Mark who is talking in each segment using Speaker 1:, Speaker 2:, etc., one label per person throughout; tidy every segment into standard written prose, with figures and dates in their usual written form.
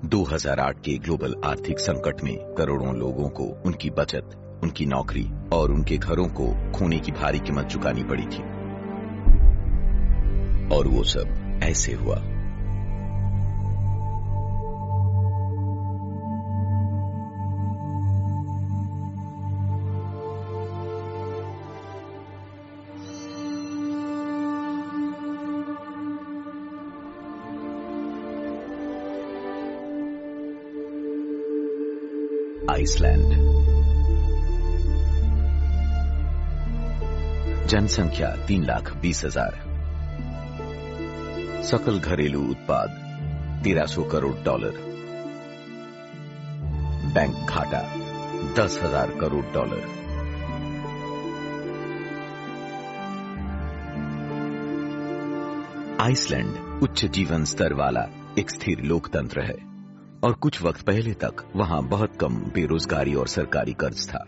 Speaker 1: 2008 के ग्लोबल आर्थिक संकट में करोड़ों लोगों को उनकी बचत, उनकी नौकरी और उनके घरों को खोने की भारी कीमत चुकानी पड़ी थी। और वो सब ऐसे हुआ। आइसलैंड। जनसंख्या 3,20,000। सकल घरेलू उत्पाद $1,300 करोड़। बैंक घाटा $10,000 करोड़। आइसलैंड उच्च जीवन स्तर वाला एक स्थिर लोकतंत्र है और कुछ वक्त पहले तक वहां बहुत कम बेरोजगारी और सरकारी कर्ज था।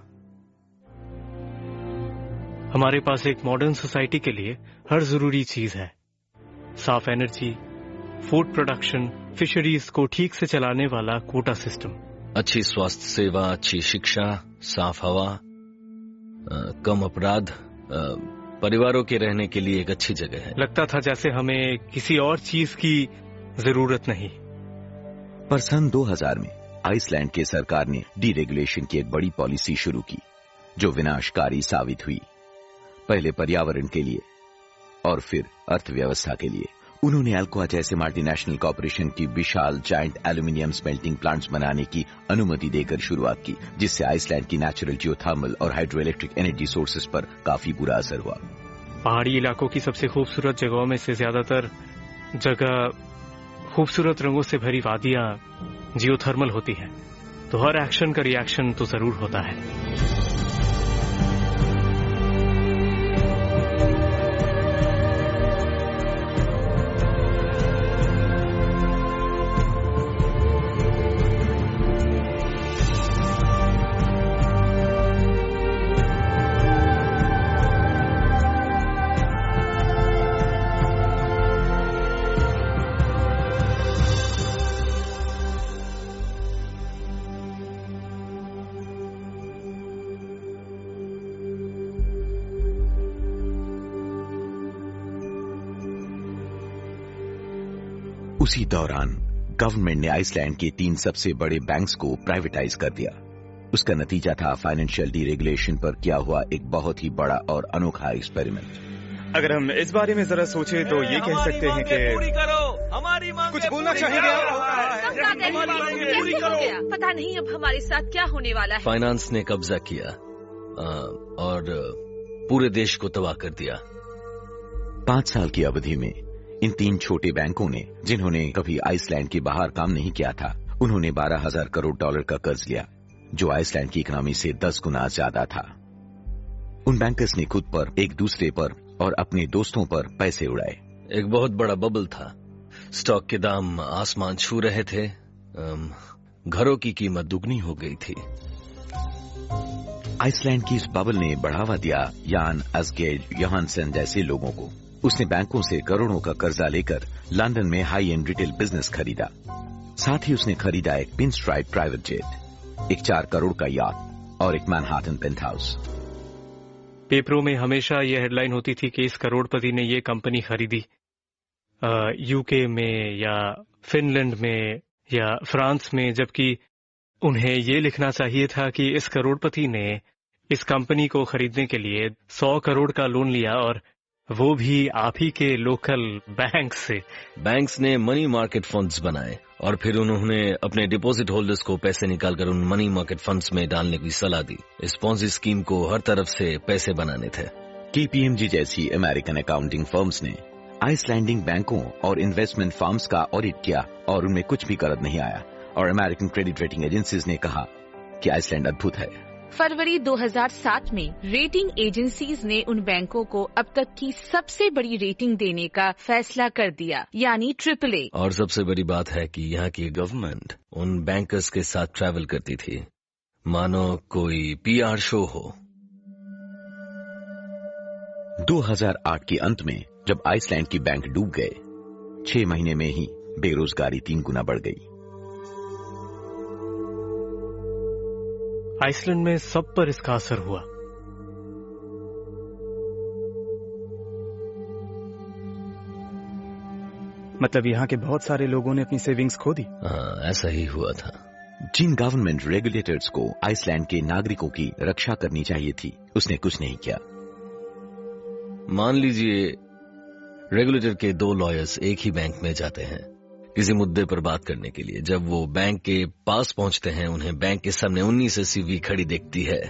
Speaker 2: हमारे पास एक मॉडर्न सोसाइटी के लिए हर जरूरी चीज है। साफ एनर्जी, फूड प्रोडक्शन, फिशरीज को ठीक से चलाने वाला कोटा सिस्टम,
Speaker 3: अच्छी स्वास्थ्य सेवा, अच्छी शिक्षा, साफ हवा, कम अपराध, परिवारों के रहने के लिए एक अच्छी जगह है।
Speaker 2: लगता था जैसे हमें किसी और चीज की जरूरत नहीं।
Speaker 1: पर सन 2000 में आइसलैंड के सरकार ने डीरेगुलेशन की एक बड़ी पॉलिसी शुरू की जो विनाशकारी साबित हुई। पहले पर्यावरण के लिए और फिर अर्थव्यवस्था के लिए। उन्होंने अल्कोआ जैसे मल्टीनेशनल कॉर्पोरेशन की विशाल जायंट एल्यूमिनियम स्मेल्टिंग प्लांट्स बनाने की अनुमति देकर शुरुआत की, जिससे आइसलैंड की नेचुरल जियोथर्मल और हाइड्रो इलेक्ट्रिक एनर्जी सोर्सेज पर काफी बुरा असर हुआ।
Speaker 2: पहाड़ी इलाकों की सबसे खूबसूरत जगहों में से ज्यादातर जगह खूबसूरत रंगों से भरी वादियां जियोथर्मल होती हैं, तो हर एक्शन का रिएक्शन तो जरूर होता है।
Speaker 1: उसी दौरान गवर्नमेंट ने आइसलैंड के 3 सबसे बड़े बैंक्स को प्राइवेटाइज कर दिया। उसका नतीजा था फाइनेंशियल डीरेगुलेशन पर किया हुआ एक बहुत ही बड़ा और अनोखा एक्सपेरिमेंट।
Speaker 4: अगर हम इस बारे में जरा सोचे तो ये कह सकते हैं कि कुछ बोलना चाहेंगे आप?
Speaker 5: पता नहीं अब हमारे साथ क्या होने वाला है।
Speaker 3: फाइनेंस ने कब्जा किया और पूरे देश को तबाह कर दिया।
Speaker 1: 5 साल की अवधि में इन 3 छोटे बैंकों ने, जिन्होंने कभी आइसलैंड के बाहर काम नहीं किया था, उन्होंने $12,000 करोड़ का कर्ज लिया, जो आइसलैंड की इकोनॉमी से 10 गुना ज्यादा था। उन बैंकर्स ने खुद पर, एक दूसरे पर और अपने दोस्तों पर पैसे उड़ाए।
Speaker 3: एक बहुत बड़ा बबल था। स्टॉक के दाम आसमान छू रहे थे। घरों की कीमत दुगनी हो गई थी।
Speaker 1: आइसलैंड की इस बबल ने बढ़ावा दिया यान असगेर योहानसन जैसे लोगों को। उसने बैंकों से करोड़ों का कर्जा लेकर लंदन में हाई एंड रिटेल बिजनेस खरीदा। साथ ही उसने खरीदा एक पिन स्ट्राइप प्राइवेट जेट, एक 4 करोड़ का याट और एक मैनहाटन पेंट हाउस।
Speaker 2: पेपरों में हमेशा यह हेडलाइन होती थी कि इस करोड़पति ने ये कंपनी खरीदी यूके में या फिनलैंड में या फ्रांस में, जबकि उन्हें ये लिखना चाहिए था कि इस करोड़पति ने इस कंपनी को खरीदने के लिए 100 करोड़ का लोन लिया, और वो भी आप ही के लोकल बैंक से।
Speaker 3: बैंक्स ने मनी मार्केट फंड्स बनाए और फिर उन्होंने अपने डिपॉजिट होल्डर्स को पैसे निकालकर उन मनी मार्केट फंड्स में डालने की सलाह दी। इस पॉन्जी स्कीम को हर तरफ से पैसे बनाने थे।
Speaker 1: KPMG जैसी अमेरिकन अकाउंटिंग फर्म्स ने आइसलैंडिंग बैंकों और इन्वेस्टमेंट फर्म्स का ऑडिट किया और उनमें कुछ भी गलत नहीं आया, और अमेरिकन क्रेडिट रेटिंग एजेंसीज ने कहा कि आइसलैंड अद्भुत है।
Speaker 5: फरवरी 2007 में रेटिंग एजेंसीज ने उन बैंकों को अब तक की सबसे बड़ी रेटिंग देने का फैसला कर दिया, यानी AAA।
Speaker 3: और सबसे बड़ी बात है कि यहाँ की गवर्नमेंट उन बैंकर्स के साथ ट्रैवल करती थी मानो कोई PR शो हो।
Speaker 1: 2008 के अंत में जब आइसलैंड की बैंक डूब गए, 6 महीने में ही बेरोजगारी 3 गुना बढ़ गई।
Speaker 2: आइसलैंड में सब पर इसका असर हुआ।
Speaker 4: मतलब यहाँ के बहुत सारे लोगों ने अपनी सेविंग्स खो दी।
Speaker 3: हाँ, ऐसा ही हुआ था।
Speaker 1: जिन गवर्नमेंट रेगुलेटर्स को आइसलैंड के नागरिकों की रक्षा करनी चाहिए थी, उसने कुछ नहीं किया।
Speaker 3: मान लीजिए रेगुलेटर के 2 लॉयर्स एक ही बैंक में जाते हैं किसी मुद्दे पर बात करने के लिए। जब वो बैंक के पास पहुंचते हैं, उन्हें बैंक के सामने 19 SUV खड़ी दिखती है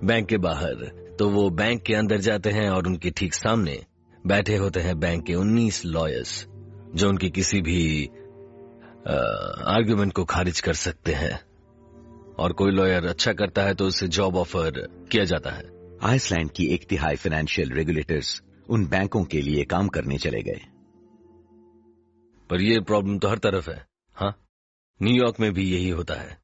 Speaker 3: बैंक के बाहर। तो वो बैंक के अंदर जाते हैं और उनके ठीक सामने बैठे होते हैं बैंक के 19 लॉयर्स, जो उनकी किसी भी आर्गुमेंट को खारिज कर सकते हैं। और कोई लॉयर अच्छा करता है तो उसे जॉब ऑफर किया जाता है।
Speaker 1: आइसलैंड की 1/3 फाइनेंशियल रेगुलेटर्स उन बैंकों के लिए काम करने चले गए।
Speaker 3: पर ये प्रॉब्लम तो हर तरफ है। हाँ, न्यूयॉर्क में भी यही होता है।